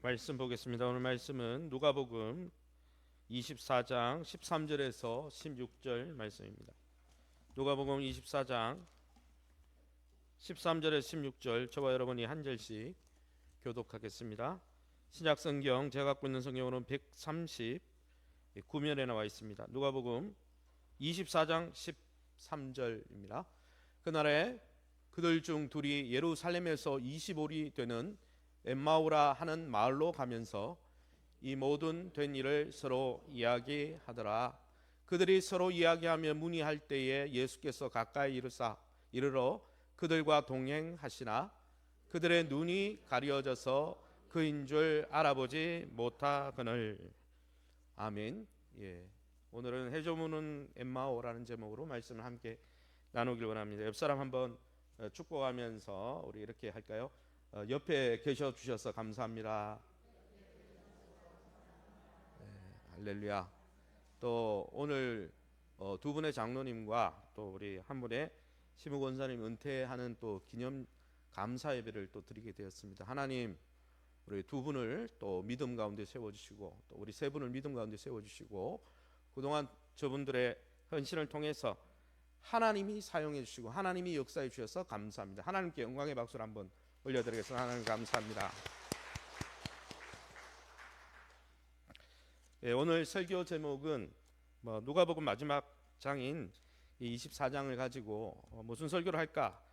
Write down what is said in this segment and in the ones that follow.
말씀 보겠습니다. 오늘 말씀은 누가복음 24장 13절에서 16절 말씀입니다. 누가복음 24장 13절에서 16절 저와 여러분이 한 절씩 교독하겠습니다. 신약성경 제가 갖고 있는 성경으로는 139면에 나와 있습니다. 누가복음 24장 13절입니다. 그날에 그들 중 둘이 예루살렘에서 25里 되는 엠마오라 하는 마을로 가면서 이 모든 된 일을 서로 이야기하더라. 그들이 서로 이야기하며 문의할 때에 예수께서 가까이 이르러 그들과 동행하시나 그들의 눈이 가려져서 그인 줄 알아보지 못하거늘. 아멘. 오늘은 해조문은 엠마오라는 제목으로 말씀을 함께 나누길 원합니다. 옆 사람 한번 축복하면서 우리 이렇게 할까요? 옆에 계셔 주셔서 감사합니다. 할렐루야. 또 오늘 두 분의 장로님과 또 우리 한 분의 심우 권사님 은퇴하는 또 기념 감사 예배를 또 드리게 되었습니다. 하나님 우리 두 분을 또 믿음 가운데 세워주시고 또 우리 세 분을 믿음 가운데 세워주시고 그동안 저분들의 헌신을 통해서 하나님이 사용해 주시고 하나님이 역사해 주셔서 감사합니다. 하나님께 영광의 박수를 한번 올려드리겠습니다. 하나님 감사합니다. 오늘 설교 제목은 누가복음 마지막 장인 이 24장을 가지고 무슨 설교를 할까,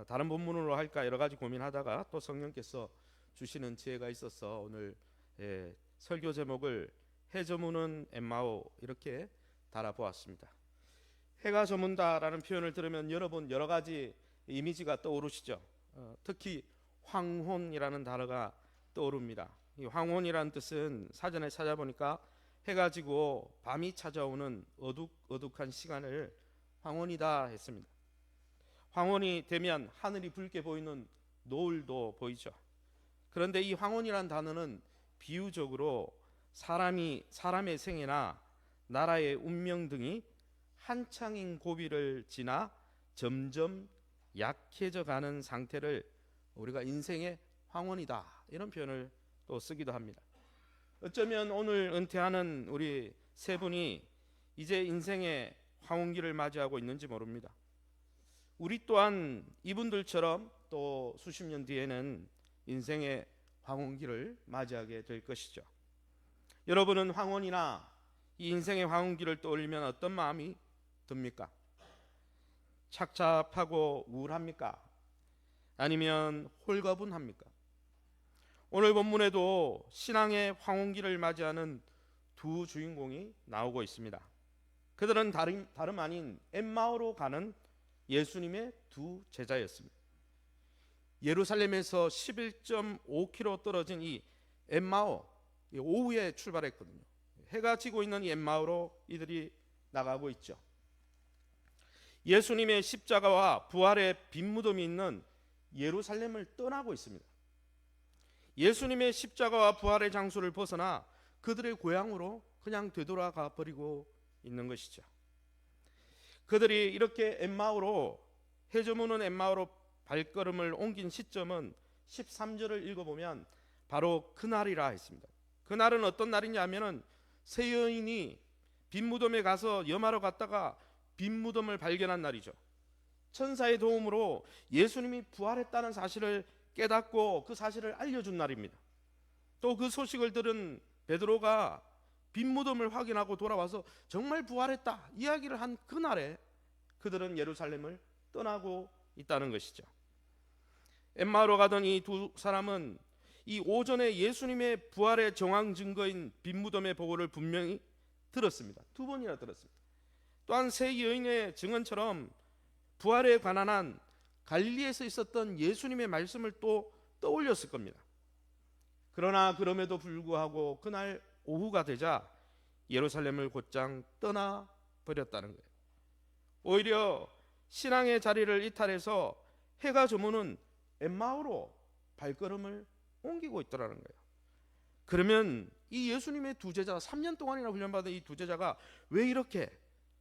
다른 본문으로 할까 여러 가지 고민하다가 또 성령께서 주시는 지혜가 있어서 오늘 설교 제목을 해 저무는 엠마오 이렇게 달아보았습니다. 해가 저문다라는 표현을 들으면 여러분 여러 가지 이미지가 떠오르시죠. 특히 황혼이라는 단어가 떠오릅니다. 이 황혼이라는 뜻은 사전에 찾아보니까 해가 지고 밤이 찾아오는 어둑어둑한 시간을 황혼이다 했습니다. 황혼이 되면 하늘이 붉게 보이는 노을도 보이죠. 그런데 이 황혼이라는 단어는 비유적으로 사람의 생애나 나라의 운명 등이 한창인 고비를 지나 점점 약해져 가는 상태를 우리가 인생의 황혼이다 이런 표현을 또 쓰기도 합니다. 어쩌면 오늘 은퇴하는 우리 세 분이 이제 인생의 황혼기를 맞이하고 있는지 모릅니다. 우리 또한 이분들처럼 또 수십 년 뒤에는 인생의 황혼기를 맞이하게 될 것이죠. 여러분은 황혼이나 이 인생의 황혼기를 떠올리면 어떤 마음이 듭니까? 착잡하고 우울합니까? 아니면 홀가분합니까? 오늘 본문에도 신앙의 황혼기를 맞이하는 두 주인공이 나오고 있습니다. 그들은 다름 아닌 엠마오로 가는 예수님의 두 제자였습니다. 예루살렘에서 11.5km 떨어진 이 엠마오, 오후에 출발했거든요. 해가 지고 있는 이 엠마오로 이들이 나가고 있죠. 예수님의 십자가와 부활의 빈 무덤이 있는 예루살렘을 떠나고 있습니다. 예수님의 십자가와 부활의 장소를 벗어나 그들의 고향으로 그냥 되돌아가 버리고 있는 것이죠. 그들이 이렇게 엠마오로 해저무는 엠마오로 발걸음을 옮긴 시점은 13절을 읽어보면 바로 그날이라 했습니다. 그날은 어떤 날이냐면은 세 여인이 빈 무덤에 가서 염하러 갔다가 빈 무덤을 발견한 날이죠. 천사의 도움으로 예수님이 부활했다는 사실을 깨닫고 그 사실을 알려준 날입니다. 또 그 소식을 들은 베드로가 빈 무덤을 확인하고 돌아와서 정말 부활했다 이야기를 한 그날에 그들은 예루살렘을 떠나고 있다는 것이죠. 엠마오로 가던 이 두 사람은 이 오전에 예수님의 부활의 정황 증거인 빈 무덤의 보고를 분명히 들었습니다. 두 번이나 들었습니다. 또한 세 여인의 증언처럼 부활에 관한 한 갈릴리에서 있었던 예수님의 말씀을 또 떠올렸을 겁니다. 그러나 그럼에도 불구하고 그날 오후가 되자 예루살렘을 곧장 떠나버렸다는 거예요. 오히려 신앙의 자리를 이탈해서 해가 저무는 엠마오로 발걸음을 옮기고 있더라는 거예요. 그러면 이 예수님의 두 제자, 3년 동안이나 훈련받은 이 두 제자가 왜 이렇게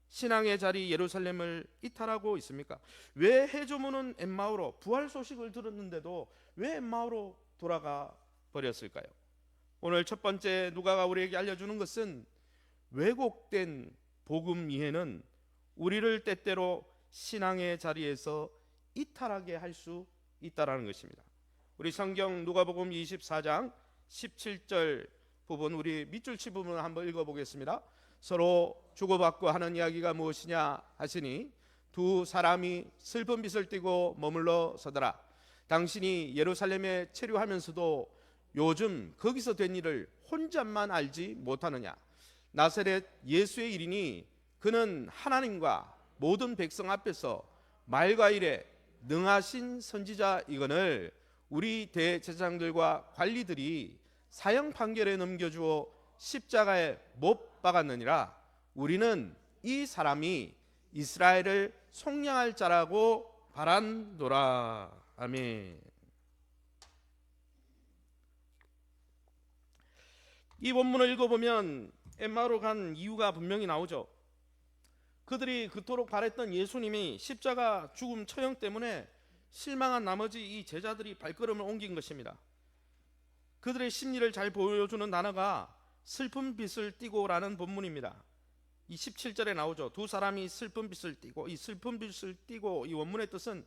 신앙의 자리 예루살렘을 이탈하고 있습니까? 왜 해조무는 엠마오로 부활 소식을 들었는데도 왜 엠마오로 돌아가 버렸을까요? 오늘 첫 번째 누가가 우리에게 알려주는 것은 왜곡된 복음 이해는 우리를 때때로 신앙의 자리에서 이탈하게 할 수 있다라는 것입니다. 우리 성경 누가복음 24장 17절 부분, 우리 밑줄 치 부분을 한번 읽어보겠습니다. 서로 주고받고 하는 이야기가 무엇이냐 하시니 두 사람이 슬픈 빛을 띠고 머물러 서더라. 당신이 예루살렘에 체류하면서도 요즘 거기서 된 일을 혼자만 알지 못하느냐. 나사렛 예수의 일이니 그는 하나님과 모든 백성 앞에서 말과 일에 능하신 선지자이거늘 우리 대제사장들과 관리들이 사형 판결에 넘겨주어 십자가에 못 박았느니라. 우리는 이 사람이 이스라엘을 속량할 자라고 바란노라. 아멘. 이 본문을 읽어보면 엠마오로 간 이유가 분명히 나오죠. 그들이 그토록 바랬던 예수님이 십자가 죽음 처형 때문에 실망한 나머지 이 제자들이 발걸음을 옮긴 것입니다. 그들의 심리를 잘 보여주는 단어가 슬픈 빛을 띠고라는 본문입니다. 이 17절에 나오죠. 두 사람이 슬픈 빛을 띠고, 이 슬픈 빛을 띠고 이 원문의 뜻은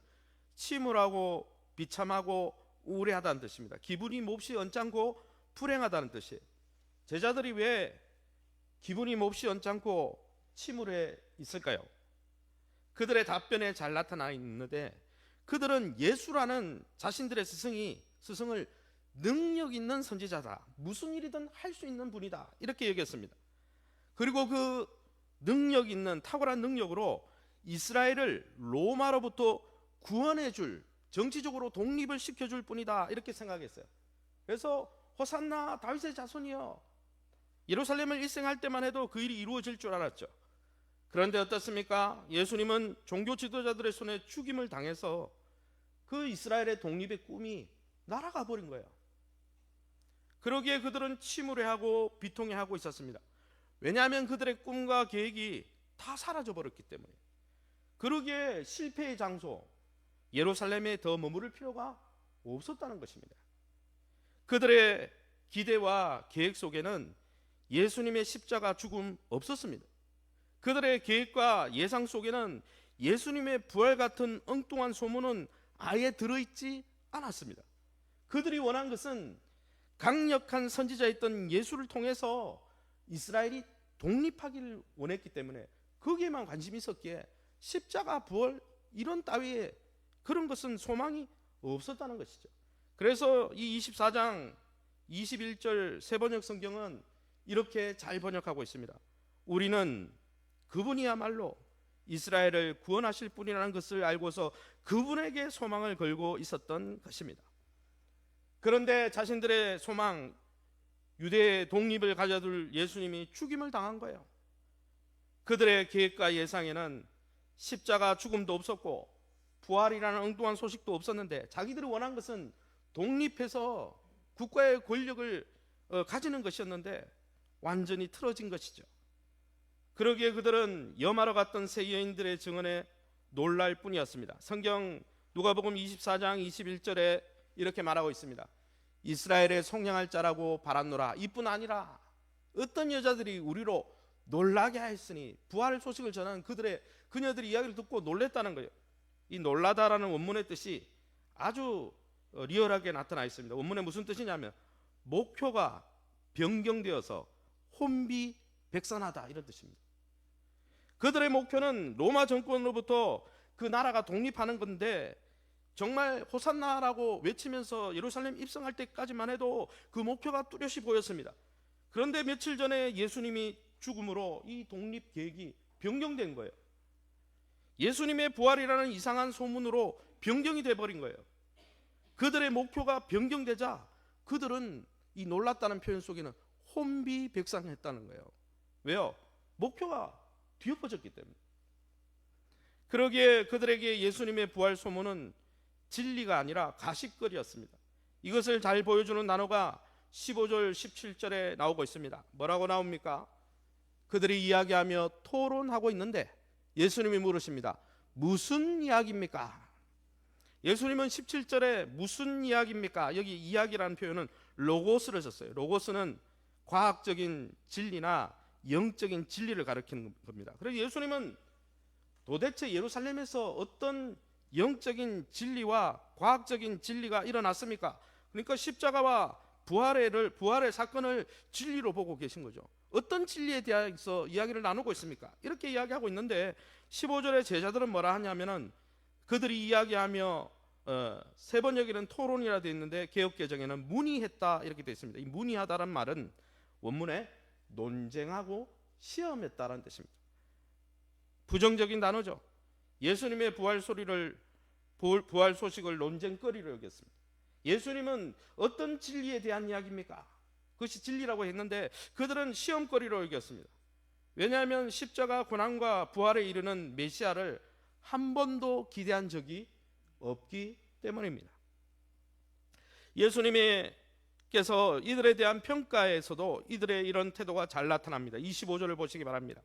침울하고 비참하고 우울해하다는 뜻입니다. 기분이 몹시 언짢고 불행하다는 뜻이에요. 제자들이 왜 기분이 몹시 언짢고 침울해 있을까요? 그들의 답변에 잘 나타나 있는데 그들은 예수라는 자신들의 스승을 능력 있는 선지자다, 무슨 일이든 할 수 있는 분이다, 이렇게 여겼습니다. 그리고 그 능력 있는 탁월한 능력으로 이스라엘을 로마로부터 구원해 줄, 정치적으로 독립을 시켜줄 뿐이다, 이렇게 생각했어요. 그래서 호산나 다윗의 자손이여, 예루살렘을 일생할 때만 해도 그 일이 이루어질 줄 알았죠. 그런데 어떻습니까? 예수님은 종교 지도자들의 손에 죽임을 당해서 그 이스라엘의 독립의 꿈이 날아가 버린 거예요. 그러기에 그들은 침울해하고 비통해하고 있었습니다. 왜냐하면 그들의 꿈과 계획이 다 사라져 버렸기 때문에. 그러기에 실패의 장소 예루살렘에 더 머무를 필요가 없었다는 것입니다. 그들의 기대와 계획 속에는 예수님의 십자가 죽음 없었습니다. 그들의 계획과 예상 속에는 예수님의 부활 같은 엉뚱한 소문은 아예 들어있지 않았습니다. 그들이 원한 것은 강력한 선지자였던 예수를 통해서 이스라엘이 독립하기를 원했기 때문에 거기에만 관심이 있었기에 십자가 부활 이런 따위의 그런 것은 소망이 없었다는 것이죠. 그래서 이 24장 21절 세번역 성경은 이렇게 잘 번역하고 있습니다. 우리는 그분이야말로 이스라엘을 구원하실 분이라는 것을 알고서 그분에게 소망을 걸고 있었던 것입니다. 그런데 자신들의 소망, 유대의 독립을 가져둘 예수님이 죽임을 당한 거예요. 그들의 계획과 예상에는 십자가 죽음도 없었고 부활이라는 엉뚱한 소식도 없었는데 자기들이 원한 것은 독립해서 국가의 권력을 가지는 것이었는데 완전히 틀어진 것이죠. 그러기에 그들은 염하러 갔던 새 여인들의 증언에 놀랄 뿐이었습니다. 성경 누가복음 24장 21절에 이렇게 말하고 있습니다. 이스라엘의 속량할 자라고 바랐노라. 이뿐 아니라 어떤 여자들이 우리로 놀라게 하였으니, 부활 소식을 전하는 그녀들의 이야기를 듣고 놀랬다는 거예요. 이 놀라다라는 원문의 뜻이 아주 리얼하게 나타나 있습니다. 원문에 무슨 뜻이냐면 목표가 변경되어서 혼비백산하다, 이런 뜻입니다. 그들의 목표는 로마 정권으로부터 그 나라가 독립하는 건데 정말 호산나라고 외치면서 예루살렘 입성할 때까지만 해도 그 목표가 뚜렷이 보였습니다. 그런데 며칠 전에 예수님이 죽음으로 이 독립 계획이 변경된 거예요. 예수님의 부활이라는 이상한 소문으로 변경이 돼버린 거예요. 그들의 목표가 변경되자 그들은 이 놀랐다는 표현 속에는 혼비백산했다는 거예요. 왜요? 목표가 뒤엎어졌기 때문에. 그러기에 그들에게 예수님의 부활 소문은 진리가 아니라 가십거리였습니다. 이것을 잘 보여주는 단어가 15절 17절에 나오고 있습니다. 뭐라고 나옵니까? 그들이 이야기하며 토론하고 있는데 예수님이 물으십니다. 무슨 이야기입니까? 예수님은 17절에 무슨 이야기입니까? 여기 이야기라는 표현은 로고스를 썼어요. 로고스는 과학적인 진리나 영적인 진리를 가리키는 겁니다. 그래서 예수님은 도대체 예루살렘에서 어떤 영적인 진리와 과학적인 진리가 일어났습니까? 그러니까 십자가와 부활의 사건을 진리로 보고 계신 거죠. 어떤 진리에 대해서 이야기를 나누고 있습니까? 이렇게 이야기하고 있는데 15절에 제자들은 뭐라 하냐면은 그들이 이야기하며 세 번역에는 토론이라 되어 있는데 개역개정에는 문의했다 이렇게 되어 있습니다. 이 문의하다란 말은 원문에 논쟁하고 시험했다라는 뜻입니다. 부정적인 단어죠. 예수님의 부활 소식을 논쟁거리로 여겼습니다. 예수님은 어떤 진리에 대한 이야기입니까? 그것이 진리라고 했는데 그들은 시험거리로 여겼습니다. 왜냐하면 십자가 고난과 부활에 이르는 메시아를 한 번도 기대한 적이 없기 때문입니다. 예수님께서 이들에 대한 평가에서도 이들의 이런 태도가 잘 나타납니다. 25절을 보시기 바랍니다.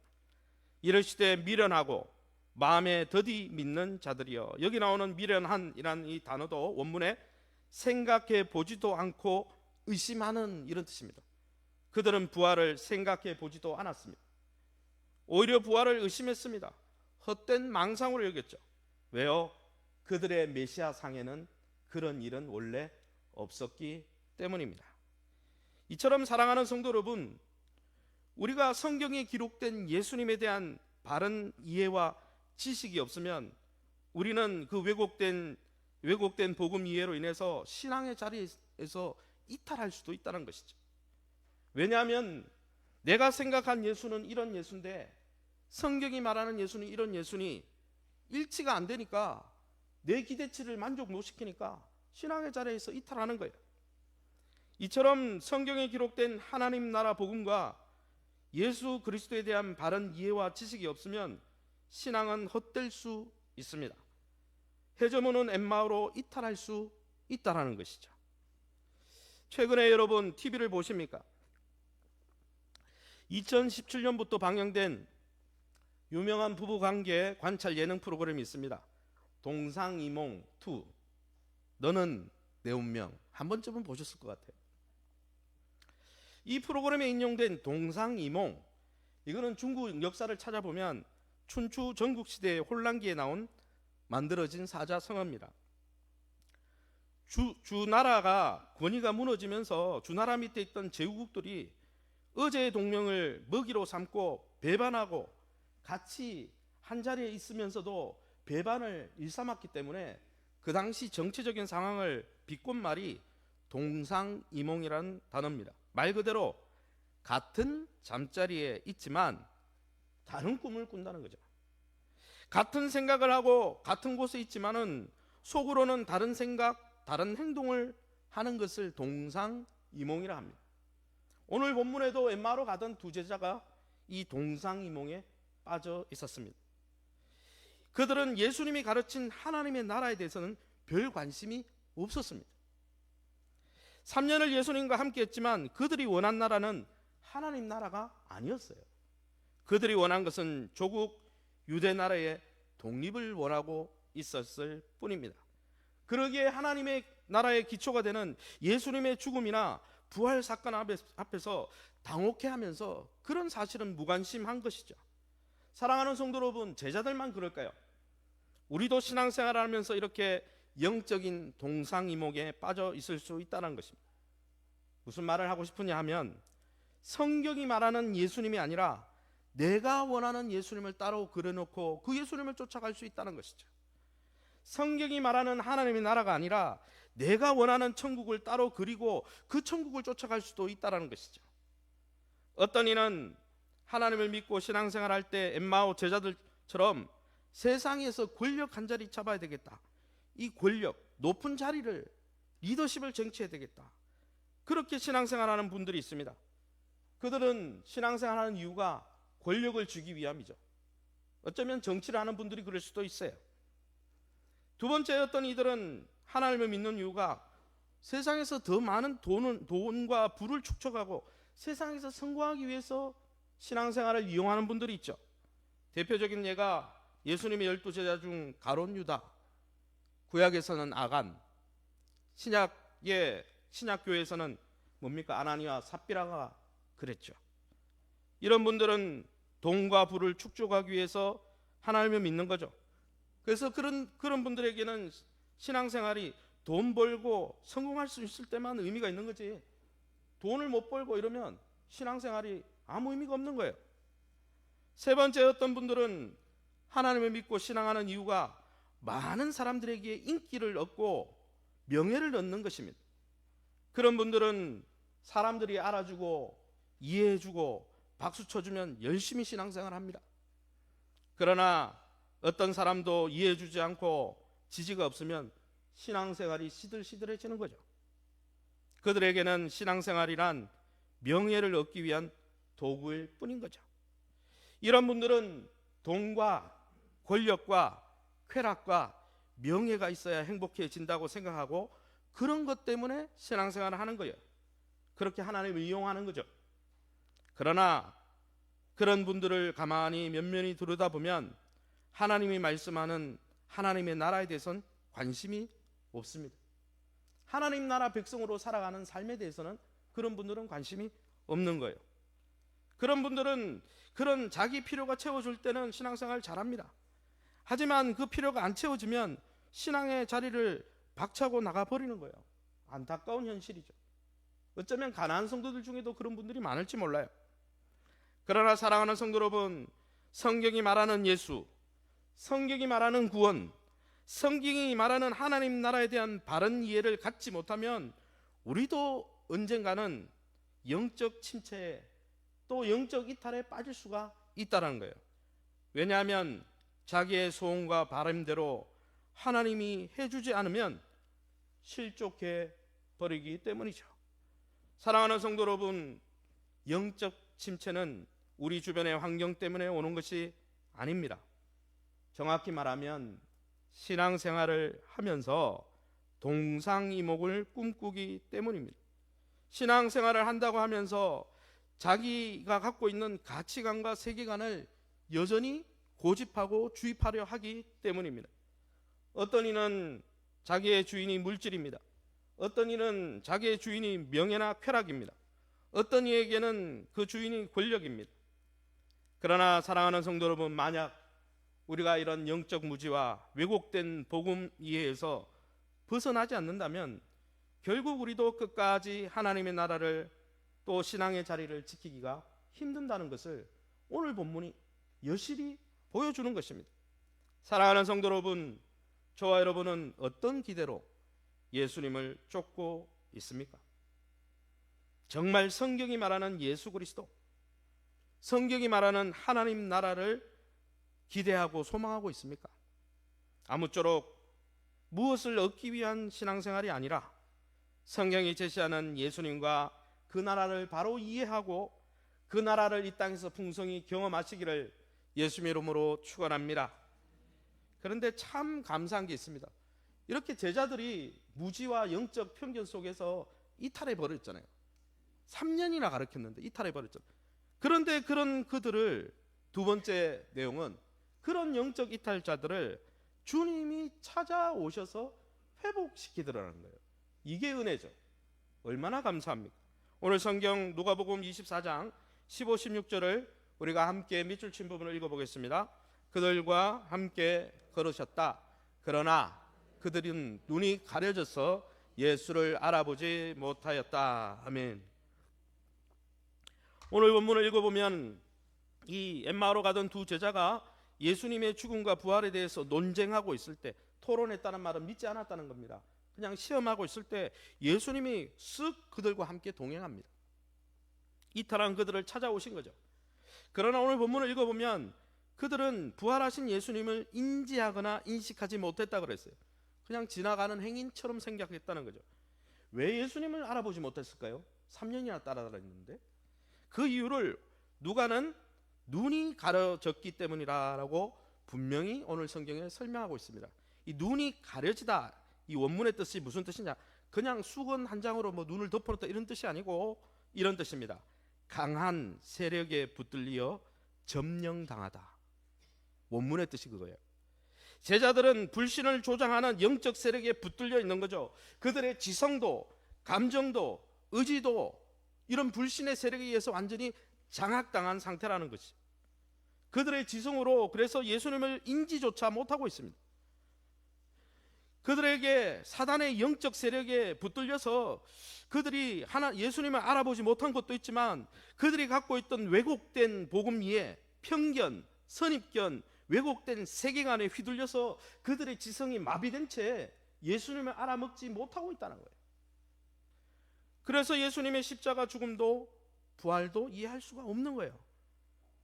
이르시되 미련하고 마음에 더디 믿는 자들이여. 여기 나오는 미련한이라는 이 단어도 원문에 생각해 보지도 않고 의심하는 이런 뜻입니다. 그들은 부활을 생각해 보지도 않았습니다. 오히려 부활을 의심했습니다. 헛된 망상으로 여겼죠. 왜요? 그들의 메시아 상에는 그런 일은 원래 없었기 때문입니다. 이처럼 사랑하는 성도 여러분, 우리가 성경에 기록된 예수님에 대한 바른 이해와 지식이 없으면 우리는 그 왜곡된 복음 이해로 인해서 신앙의 자리에서 이탈할 수도 있다는 것이죠. 왜냐하면 내가 생각한 예수는 이런 예수인데 성경이 말하는 예수는 이런 예수니 일치가 안 되니까 내 기대치를 만족 못 시키니까 신앙의 자리에서 이탈하는 거예요. 이처럼 성경에 기록된 하나님 나라 복음과 예수 그리스도에 대한 바른 이해와 지식이 없으면 신앙은 헛될 수 있습니다. 해저문은 엠마오로 이탈할 수 있다라는 것이죠. 최근에 여러분 TV를 보십니까? 2017년부터 방영된 유명한 부부관계 관찰 예능 프로그램이 있습니다. 동상이몽2 너는 내 운명. 한 번쯤은 보셨을 것 같아요. 이 프로그램에 인용된 동상이몽, 이거는 중국 역사를 찾아보면 춘추 전국시대의 혼란기에 나온 만들어진 사자성어입니다. 주나라가 권위가 무너지면서 주나라 밑에 있던 제후국들이 어제의 동명을 먹이로 삼고 배반하고 같이 한자리에 있으면서도 배반을 일삼았기 때문에 그 당시 정치적인 상황을 비꼰 말이 동상이몽이라는 단어입니다. 말 그대로 같은 잠자리에 있지만 다른 꿈을 꾼다는 거죠. 같은 생각을 하고 같은 곳에 있지만은 속으로는 다른 생각, 다른 행동을 하는 것을 동상이몽이라 합니다. 오늘 본문에도 엠마오로 가던 두 제자가 이 동상이몽에 빠져 있었습니다. 그들은 예수님이 가르친 하나님의 나라에 대해서는 별 관심이 없었습니다. 3년을 예수님과 함께 했지만 그들이 원한 나라는 하나님 나라가 아니었어요. 그들이 원한 것은 조국 유대 나라의 독립을 원하고 있었을 뿐입니다. 그러기에 하나님의 나라의 기초가 되는 예수님의 죽음이나 부활 사건 앞에서 당혹해하면서 그런 사실은 무관심한 것이죠. 사랑하는 성도 여러분, 제자들만 그럴까요? 우리도 신앙생활을 하면서 이렇게 영적인 동상이몽에 빠져 있을 수 있다는 것입니다. 무슨 말을 하고 싶으냐 하면 성경이 말하는 예수님이 아니라 내가 원하는 예수님을 따로 그려놓고 그 예수님을 쫓아갈 수 있다는 것이죠. 성경이 말하는 하나님의 나라가 아니라 내가 원하는 천국을 따로 그리고 그 천국을 쫓아갈 수도 있다는 것이죠. 어떤 이는 하나님을 믿고 신앙생활할 때 엠마오 제자들처럼 세상에서 권력 한 자리 잡아야 되겠다. 이 권력, 높은 자리를, 리더십을 쟁취해야 되겠다. 그렇게 신앙생활하는 분들이 있습니다. 그들은 신앙생활하는 이유가 권력을 주기 위함이죠. 어쩌면 정치를 하는 분들이 그럴 수도 있어요. 두 번째, 어떤 이들은 하나님을 믿는 이유가 세상에서 더 많은 돈과 부를 축적하고 세상에서 성공하기 위해서 신앙생활을 이용하는 분들이 있죠. 대표적인 예가 예수님의 12제자 중 가룟 유다, 구약에서는 아간, 신약교회에서는 뭡니까? 아나니와 삽비라가 그랬죠. 이런 분들은 돈과 부를 축적하기 위해서 하나님을 믿는 거죠. 그래서 그런 분들에게는 신앙생활이 돈 벌고 성공할 수 있을 때만 의미가 있는 거지, 돈을 못 벌고 이러면 신앙생활이 아무 의미가 없는 거예요. 세 번째, 어떤 분들은 하나님을 믿고 신앙하는 이유가 많은 사람들에게 인기를 얻고 명예를 얻는 것입니다. 그런 분들은 사람들이 알아주고 이해해주고 박수 쳐주면 열심히 신앙생활을 합니다. 그러나 어떤 사람도 이해해주지 않고 지지가 없으면 신앙생활이 시들시들해지는 거죠. 그들에게는 신앙생활이란 명예를 얻기 위한 도구일 뿐인 거죠. 이런 분들은 돈과 권력과 쾌락과 명예가 있어야 행복해진다고 생각하고 그런 것 때문에 신앙생활을 하는 거예요. 그렇게 하나님을 이용하는 거죠. 그러나 그런 분들을 가만히 면면히 들여다보면 하나님이 말씀하는 하나님의 나라에 대해서는 관심이 없습니다. 하나님 나라 백성으로 살아가는 삶에 대해서는 그런 분들은 관심이 없는 거예요. 그런 분들은 그런 자기 필요가 채워질 때는 신앙생활 잘합니다. 하지만 그 필요가 안 채워지면 신앙의 자리를 박차고 나가버리는 거예요. 안타까운 현실이죠. 어쩌면 가난한 성도들 중에도 그런 분들이 많을지 몰라요. 그러나 사랑하는 성도 여러분, 성경이 말하는 예수, 성경이 말하는 구원, 성경이 말하는 하나님 나라에 대한 바른 이해를 갖지 못하면 우리도 언젠가는 영적 침체에 또 영적 이탈에 빠질 수가 있다는 거예요. 왜냐하면 자기의 소원과 바람대로 하나님이 해주지 않으면 실족해 버리기 때문이죠. 사랑하는 성도 여러분, 영적 침체는 우리 주변의 환경 때문에 오는 것이 아닙니다. 정확히 말하면 신앙생활을 하면서 동상이목을 꿈꾸기 때문입니다. 신앙생활을 한다고 하면서 자기가 갖고 있는 가치관과 세계관을 여전히 고집하고 주입하려 하기 때문입니다. 어떤 이는 자기의 주인이 물질입니다. 어떤 이는 자기의 주인이 명예나 쾌락입니다. 어떤 이에게는 그 주인이 권력입니다. 그러나 사랑하는 성도 여러분, 만약 우리가 이런 영적 무지와 왜곡된 복음 이해에서 벗어나지 않는다면 결국 우리도 끝까지 하나님의 나라를 또 신앙의 자리를 지키기가 힘든다는 것을 오늘 본문이 여실히 보여주는 것입니다. 사랑하는 성도 여러분, 저와 여러분은 어떤 기대로 예수님을 쫓고 있습니까? 정말 성경이 말하는 예수 그리스도, 성경이 말하는 하나님 나라를 기대하고 소망하고 있습니까? 아무쪼록 무엇을 얻기 위한 신앙생활이 아니라 성경이 제시하는 예수님과 그 나라를 바로 이해하고 그 나라를 이 땅에서 풍성히 경험하시기를 예수님의 이름으로 축원합니다. 그런데 참 감사한 게 있습니다. 이렇게 제자들이 무지와 영적 편견 속에서 이탈해 버렸잖아요. 3년이나 가르쳤는데 이탈해 버렸잖아요. 그런데 그런 그들을, 두 번째 내용은 그런 영적 이탈자들을 주님이 찾아오셔서 회복시키더라는 거예요. 이게 은혜죠. 얼마나 감사합니까? 오늘 성경 누가복음 24장 15, 16절을 우리가 함께 밑줄 친 부분을 읽어보겠습니다. 그들과 함께 걸으셨다. 그러나 그들은 눈이 가려져서 예수를 알아보지 못하였다. 아멘. 오늘 본문을 읽어보면 이 엠마오로 가던 두 제자가 예수님의 죽음과 부활에 대해서 논쟁하고 있을 때, 토론했다는 말은 믿지 않았다는 겁니다. 그냥 시험하고 있을 때 예수님이 쓱 그들과 함께 동행합니다. 이탈한 그들을 찾아오신 거죠. 그러나 오늘 본문을 읽어보면 그들은 부활하신 예수님을 인지하거나 인식하지 못했다 그랬어요. 그냥 지나가는 행인처럼 생각했다는 거죠. 왜 예수님을 알아보지 못했을까요? 3년이나 따라다녔는데. 그 이유를 누가는 눈이 가려졌기 때문이라고 분명히 오늘 성경에 설명하고 있습니다. 이 눈이 가려지다, 이 원문의 뜻이 무슨 뜻이냐? 그냥 수건 한 장으로 뭐 눈을 덮어놓다 이런 뜻이 아니고 이런 뜻입니다. 강한 세력에 붙들려 점령당하다. 원문의 뜻이 그거예요. 제자들은 불신을 조장하는 영적 세력에 붙들려 있는 거죠. 그들의 지성도, 감정도, 의지도 이런 불신의 세력에 의해서 완전히 장악당한 상태라는 것이, 그들의 지성으로 그래서 예수님을 인지조차 못하고 있습니다. 그들에게 사단의 영적 세력에 붙들려서 그들이 예수님을 알아보지 못한 것도 있지만, 그들이 갖고 있던 왜곡된 복음 이해, 편견, 선입견, 왜곡된 세계관에 휘둘려서 그들의 지성이 마비된 채 예수님을 알아먹지 못하고 있다는 거예요. 그래서 예수님의 십자가 죽음도 부활도 이해할 수가 없는 거예요.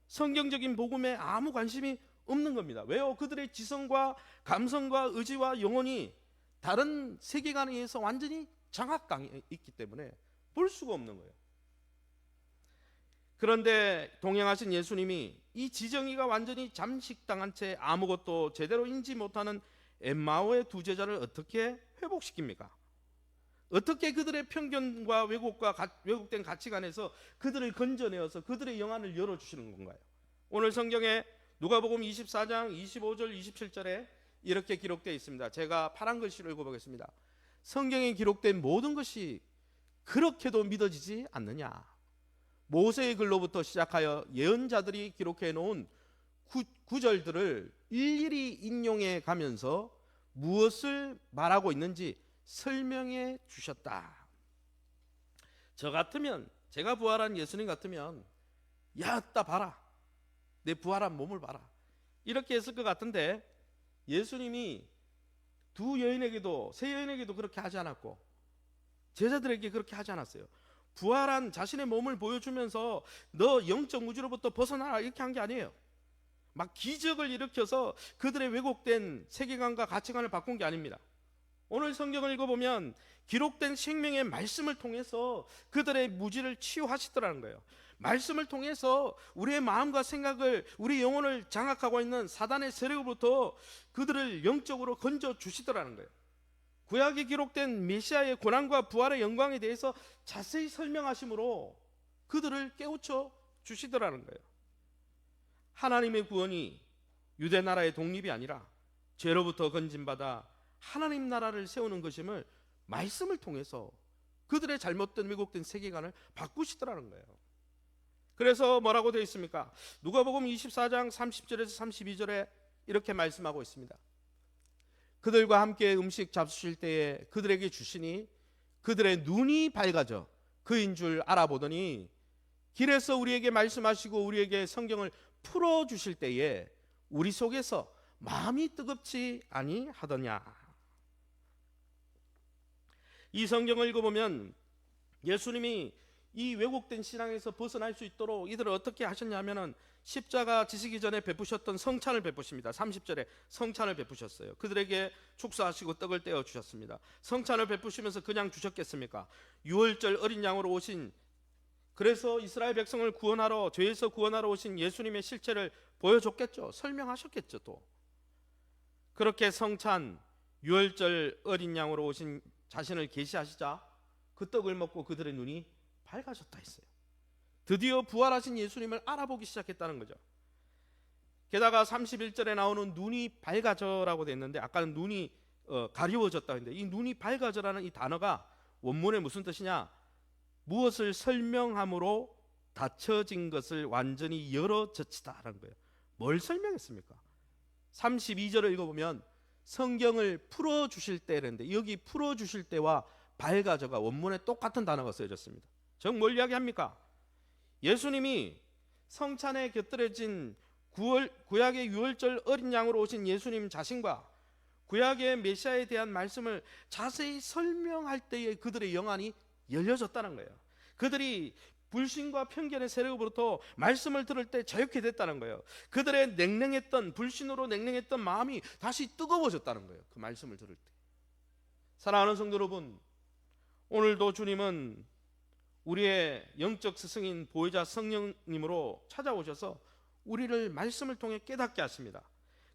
성경적인 복음에 아무 관심이 없는 겁니다. 왜요? 그들의 지성과 감성과 의지와 영혼이 다른 세계관에 의해서 완전히 장악당해 있기 때문에 볼 수가 없는 거예요. 그런데 동행하신 예수님이 이 지정이가 완전히 잠식당한 채 아무것도 제대로 인지 못하는 엠마오의 두 제자를 어떻게 회복시킵니까? 어떻게 그들의 편견과 왜곡된 가치관에서 그들을 건져내어서 그들의 영안을 열어주시는 건가요? 오늘 성경에 누가복음 24장 25절 27절에 이렇게 기록되어 있습니다. 제가 파란 글씨로 읽어보겠습니다. 성경에 기록된 모든 것이 그렇게도 믿어지지 않느냐? 모세의 글로부터 시작하여 예언자들이 기록해 놓은 구절들을 일일이 인용해 가면서 무엇을 말하고 있는지 설명해 주셨다. 저 같으면, 제가 부활한 예수님 같으면 야따 봐라, 내 부활한 몸을 봐라, 이렇게 했을 것 같은데, 예수님이 두 여인에게도, 세 여인에게도 그렇게 하지 않았고 제자들에게 그렇게 하지 않았어요. 부활한 자신의 몸을 보여주면서 너 영적 무지로부터 벗어나라 이렇게 한 게 아니에요. 막 기적을 일으켜서 그들의 왜곡된 세계관과 가치관을 바꾼 게 아닙니다. 오늘 성경을 읽어보면 기록된 생명의 말씀을 통해서 그들의 무지를 치유하시더라는 거예요. 말씀을 통해서 우리의 마음과 생각을, 우리 영혼을 장악하고 있는 사단의 세력으로부터 그들을 영적으로 건져 주시더라는 거예요. 구약에 기록된 메시아의 고난과 부활의 영광에 대해서 자세히 설명하심으로 그들을 깨우쳐 주시더라는 거예요. 하나님의 구원이 유대 나라의 독립이 아니라 죄로부터 건진받아 하나님 나라를 세우는 것임을 말씀을 통해서 그들의 잘못된 왜곡된 세계관을 바꾸시더라는 거예요. 그래서 뭐라고 되어 있습니까? 누가복음 24장 30절에서 32절에 이렇게 말씀하고 있습니다. 그들과 함께 음식 잡수실 때에 그들에게 주시니 그들의 눈이 밝아져 그인 줄 알아보더니 길에서 우리에게 말씀하시고 우리에게 성경을 풀어주실 때에 우리 속에서 마음이 뜨겁지 아니하더냐. 이 성경을 읽어보면 예수님이 이 왜곡된 신앙에서 벗어날 수 있도록 이들을 어떻게 하셨냐면은 십자가 지시기 전에 베푸셨던 성찬을 베푸십니다. 30절에 성찬을 베푸셨어요. 그들에게 축사하시고 떡을 떼어 주셨습니다. 성찬을 베푸시면서 그냥 주셨겠습니까? 유월절 어린 양으로 오신, 그래서 이스라엘 백성을 구원하러, 죄에서 구원하러 오신 예수님의 실체를 보여줬겠죠. 설명하셨겠죠. 또 그렇게 성찬, 유월절 어린 양으로 오신 자신을 계시하시자 그 떡을 먹고 그들의 눈이 밝아졌다 했어요. 드디어 부활하신 예수님을 알아보기 시작했다는 거죠. 게다가 31절에 나오는 눈이 밝아져라고 됐는데, 아까는 눈이 가리워졌다 했는데, 이 눈이 밝아져라는 이 단어가 원문에 무슨 뜻이냐? 무엇을 설명함으로 닫혀진 것을 완전히 열어젖히다라는 거예요. 뭘 설명했습니까? 32절을 읽어보면 성경을 풀어주실 때랬는데, 여기 풀어주실 때와 밝아져가 원문에 똑같은 단어가 쓰여졌습니다. 즉 뭘 이야기합니까? 예수님이 성찬에 곁들여진 구약의 유월절 어린 양으로 오신 예수님 자신과 구약의 메시아에 대한 말씀을 자세히 설명할 때에 그들의 영안이 열려졌다는 거예요. 그들이 불신과 편견의 세력으로부터 말씀을 들을 때 자유케 됐다는 거예요. 그들의 냉랭했던, 불신으로 냉랭했던 마음이 다시 뜨거워졌다는 거예요. 그 말씀을 들을 때. 사랑하는 성도 여러분, 오늘도 주님은 우리의 영적 스승인 보혜자 성령님으로 찾아오셔서 우리를 말씀을 통해 깨닫게 하십니다.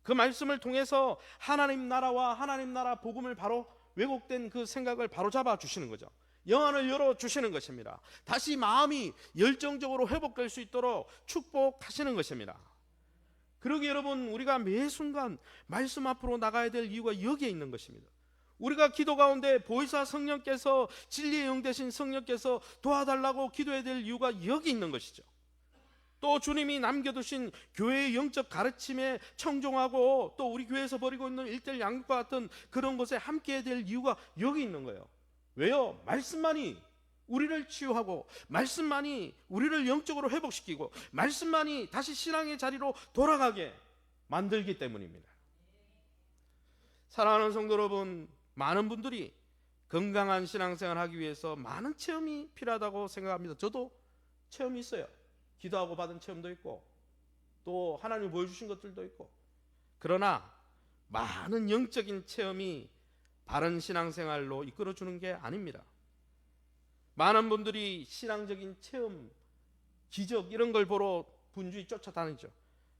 그 말씀을 통해서 하나님 나라와 하나님 나라 복음을 바로 왜곡된 그 생각을 바로잡아 주시는 거죠. 영안을 열어주시는 것입니다. 다시 마음이 열정적으로 회복될 수 있도록 축복하시는 것입니다. 그러기 여러분, 우리가 매 순간 말씀 앞으로 나가야 될 이유가 여기에 있는 것입니다. 우리가 기도 가운데 보혜사 성령께서, 진리의 영 되신 성령께서 도와달라고 기도해야 될 이유가 여기 있는 것이죠. 또 주님이 남겨두신 교회의 영적 가르침에 청종하고 또 우리 교회에서 벌이고 있는 일대일 양육과 같은 그런 것에 함께해야 될 이유가 여기 있는 거예요. 왜요? 말씀만이 우리를 치유하고, 말씀만이 우리를 영적으로 회복시키고, 말씀만이 다시 신앙의 자리로 돌아가게 만들기 때문입니다. 사랑하는 성도 여러분, 많은 분들이 건강한 신앙생활을 하기 위해서 많은 체험이 필요하다고 생각합니다. 저도 체험이 있어요. 기도하고 받은 체험도 있고 또 하나님이 보여주신 것들도 있고. 그러나 많은 영적인 체험이 바른 신앙생활로 이끌어주는 게 아닙니다. 많은 분들이 신앙적인 체험, 기적 이런 걸 보러 분주히 쫓아다니죠.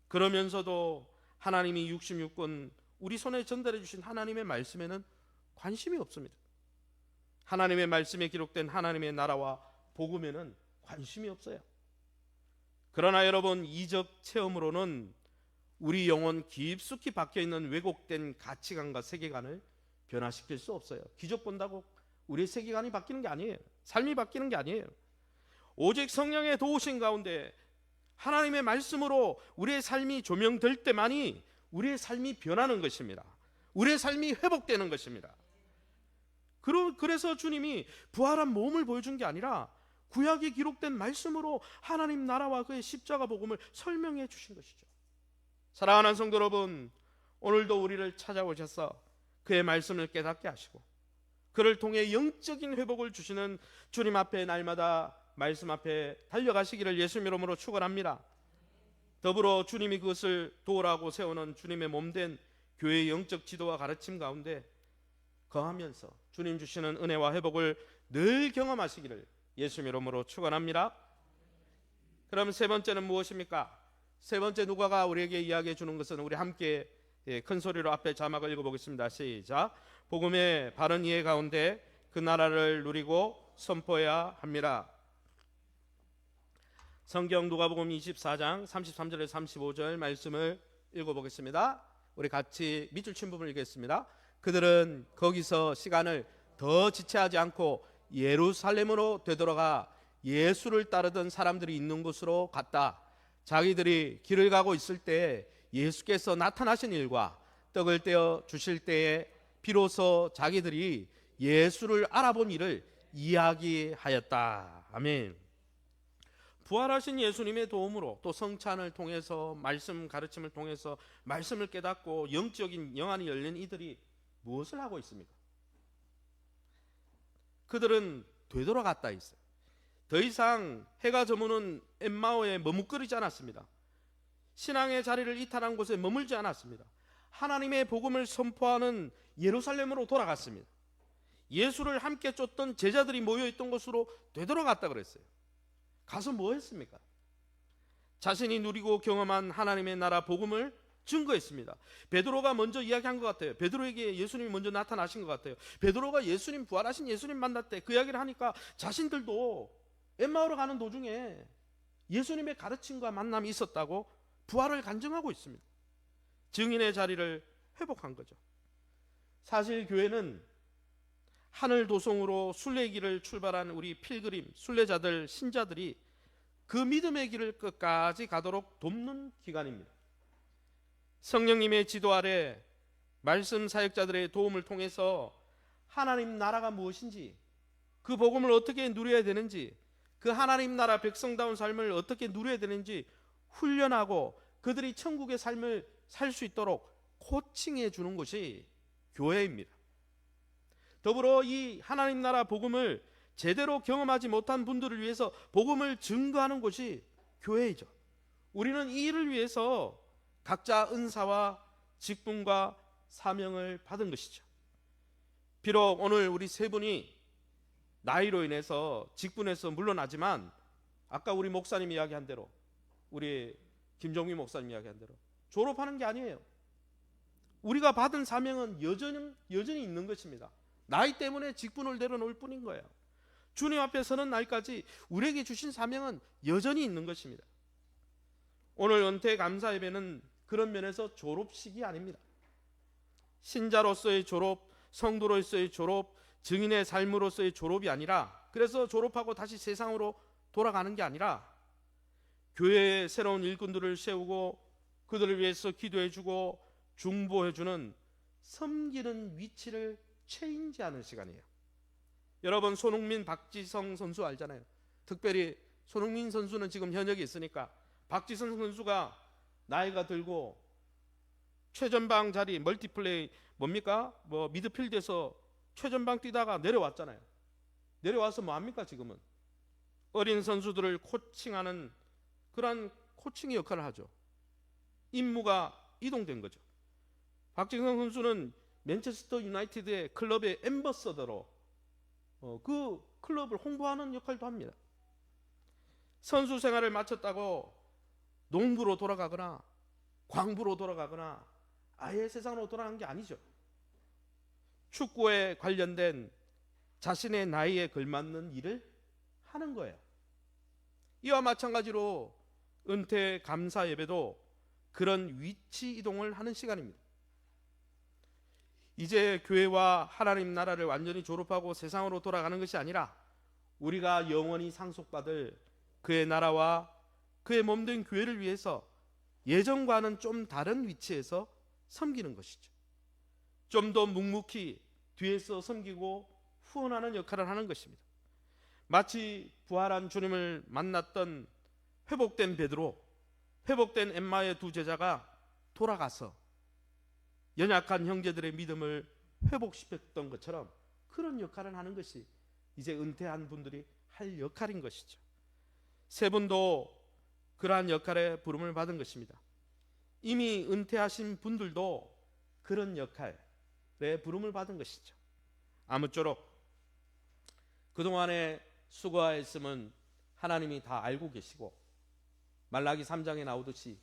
그러면서도 하나님이 66권 우리 손에 전달해 주신 하나님의 말씀에는 관심이 없습니다. 하나님의 말씀에 기록된 하나님의 나라와 복음에는 관심이 없어요. 그러나 여러분, 이적 체험으로는 우리 영혼 깊숙이 박혀있는 왜곡된 가치관과 세계관을 변화시킬 수 없어요. 기적 본다고 우리의 세계관이 바뀌는 게 아니에요. 삶이 바뀌는 게 아니에요. 오직 성령의 도우신 가운데 하나님의 말씀으로 우리의 삶이 조명될 때만이 우리의 삶이 변하는 것입니다. 우리의 삶이 회복되는 것입니다. 그래서 주님이 부활한 몸을 보여준 게 아니라 구약에 기록된 말씀으로 하나님 나라와 그의 십자가 복음을 설명해 주신 것이죠. 사랑하는 성도 여러분, 오늘도 우리를 찾아오셔서 그의 말씀을 깨닫게 하시고 그를 통해 영적인 회복을 주시는 주님 앞에 날마다 말씀 앞에 달려가시기를 예수님 이름으로 축원합니다. 더불어 주님이 그것을 도우라고 세우는 주님의 몸된 교회의 영적 지도와 가르침 가운데 거하면서 주님 주시는 은혜와 회복을 늘 경험하시기를 예수님 이름으로 축원합니다. 그럼 세 번째는 무엇입니까? 세 번째 누가가 우리에게 이야기해 주는 것은 우리 함께 큰 소리로 앞에 자막을 읽어보겠습니다. 시작. 복음의 바른 이해 가운데 그 나라를 누리고 선포해야 합니다. 성경 누가복음 24장 33절에서 35절 말씀을 읽어보겠습니다. 우리 같이 밑줄 친 부분을 읽겠습니다. 그들은 거기서 시간을 더 지체하지 않고 예루살렘으로 되돌아가 예수를 따르던 사람들이 있는 곳으로 갔다. 자기들이 길을 가고 있을 때 예수께서 나타나신 일과 떡을 떼어 주실 때에 비로소 자기들이 예수를 알아본 일을 이야기하였다. 아멘. 부활하신 예수님의 도움으로 또 성찬을 통해서 말씀 가르침을 통해서 말씀을 깨닫고 영적인 영안이 열린 이들이 무엇을 하고 있습니까? 그들은 되돌아갔다 있어요. 더 이상 해가 저무는 엠마오에 머뭇거리지 않았습니다. 신앙의 자리를 이탈한 곳에 머물지 않았습니다. 하나님의 복음을 선포하는 예루살렘으로 돌아갔습니다. 예수를 함께 쫓던 제자들이 모여있던 곳으로 되돌아갔다 그랬어요. 가서 뭐 했습니까? 자신이 누리고 경험한 하나님의 나라 복음을 증거했습니다. 베드로가 먼저 이야기한 것 같아요. 베드로에게 예수님이 먼저 나타나신 것 같아요. 베드로가 예수님, 부활하신 예수님 만날 때 그 이야기를 하니까 자신들도 엠마오로 가는 도중에 예수님의 가르침과 만남이 있었다고 부활을 간증하고 있습니다. 증인의 자리를 회복한 거죠. 사실 교회는 하늘 도성으로 순례길을 출발한 우리 필그림, 순례자들, 신자들이 그 믿음의 길을 끝까지 가도록 돕는 기관입니다. 성령님의 지도 아래 말씀 사역자들의 도움을 통해서 하나님 나라가 무엇인지, 그 복음을 어떻게 누려야 되는지, 그 하나님 나라 백성다운 삶을 어떻게 누려야 되는지 훈련하고 그들이 천국의 삶을 살 수 있도록 코칭해 주는 것이 교회입니다. 더불어 이 하나님 나라 복음을 제대로 경험하지 못한 분들을 위해서 복음을 증거하는 것이 교회이죠. 우리는 이 일을 위해서 각자 은사와 직분과 사명을 받은 것이죠. 비록 오늘 우리 세 분이 나이로 인해서 직분에서 물러나지만 아까 우리 목사님 이야기한 대로, 우리 김종민 목사님 이야기한 대로 졸업하는 게 아니에요. 우리가 받은 사명은 여전히 있는 것입니다. 나이 때문에 직분을 내려놓을 뿐인 거예요. 주님 앞에 서는 날까지 우리에게 주신 사명은 여전히 있는 것입니다. 오늘 은퇴 감사 예배는 그런 면에서 졸업식이 아닙니다. 신자로서의 졸업, 성도로서의 졸업, 증인의 삶으로서의 졸업이 아니라, 그래서 졸업하고 다시 세상으로 돌아가는 게 아니라 교회에 새로운 일꾼들을 세우고 그들을 위해서 기도해주고 중보해주는 섬기는 위치를 체인지하는 시간이에요. 여러분, 손흥민, 박지성 선수 알잖아요. 특별히 손흥민 선수는 지금 현역에 있으니까 박지성 선수가 나이가 들고 최전방 자리 멀티플레이 뭡니까? 미드필드에서 최전방 뛰다가 내려왔잖아요. 내려와서 뭐 합니까? 지금은 어린 선수들을 코칭하는 그런 코칭의 역할을 하죠. 임무가 이동된 거죠. 박지성 선수는 맨체스터 유나이티드의 클럽의 앰버서더로 그 클럽을 홍보하는 역할도 합니다. 선수 생활을 마쳤다고 농부로 돌아가거나 광부로 돌아가거나 아예 세상으로 돌아간 게 아니죠. 축구에 관련된 자신의 나이에 걸맞는 일을 하는 거예요. 이와 마찬가지로 은퇴 감사 예배도 그런 위치 이동을 하는 시간입니다. 이제 교회와 하나님 나라를 완전히 졸업하고 세상으로 돌아가는 것이 아니라 우리가 영원히 상속받을 그의 나라와 그의 몸된 교회를 위해서 예전과는 좀 다른 위치에서 섬기는 것이죠. 좀 더 묵묵히 뒤에서 섬기고 후원하는 역할을 하는 것입니다. 마치 부활한 주님을 만났던 회복된 베드로, 회복된 엠마의 두 제자가 돌아가서 연약한 형제들의 믿음을 회복시켰던 것처럼 그런 역할을 하는 것이 이제 은퇴한 분들이 할 역할인 것이죠. 세 분도 그러한 역할에 부름을 받은 것입니다. 이미 은퇴하신 분들도 그런 역할에 부름을 받은 것이죠. 아무쪼록 그동안에 수고하였음은 하나님이 다 알고 계시고 말라기 3장에 나오듯이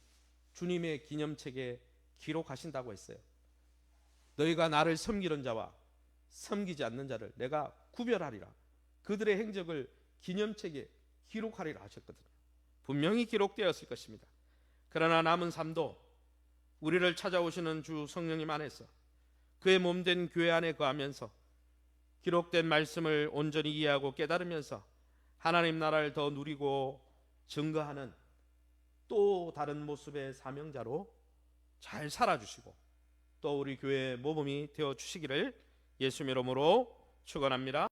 주님의 기념책에 기록하신다고 했어요. 너희가 나를 섬기는 자와 섬기지 않는 자를 내가 구별하리라. 그들의 행적을 기념책에 기록하리라 하셨거든요. 분명히 기록되었을 것입니다. 그러나 남은 삶도 우리를 찾아오시는 주 성령님 안에서 그의 몸된 교회 안에 거하면서 기록된 말씀을 온전히 이해하고 깨달으면서 하나님 나라를 더 누리고 증거하는 또 다른 모습의 사명자로 잘 살아주시고 또 우리 교회의 모범이 되어주시기를 예수님의 이름으로 축원합니다.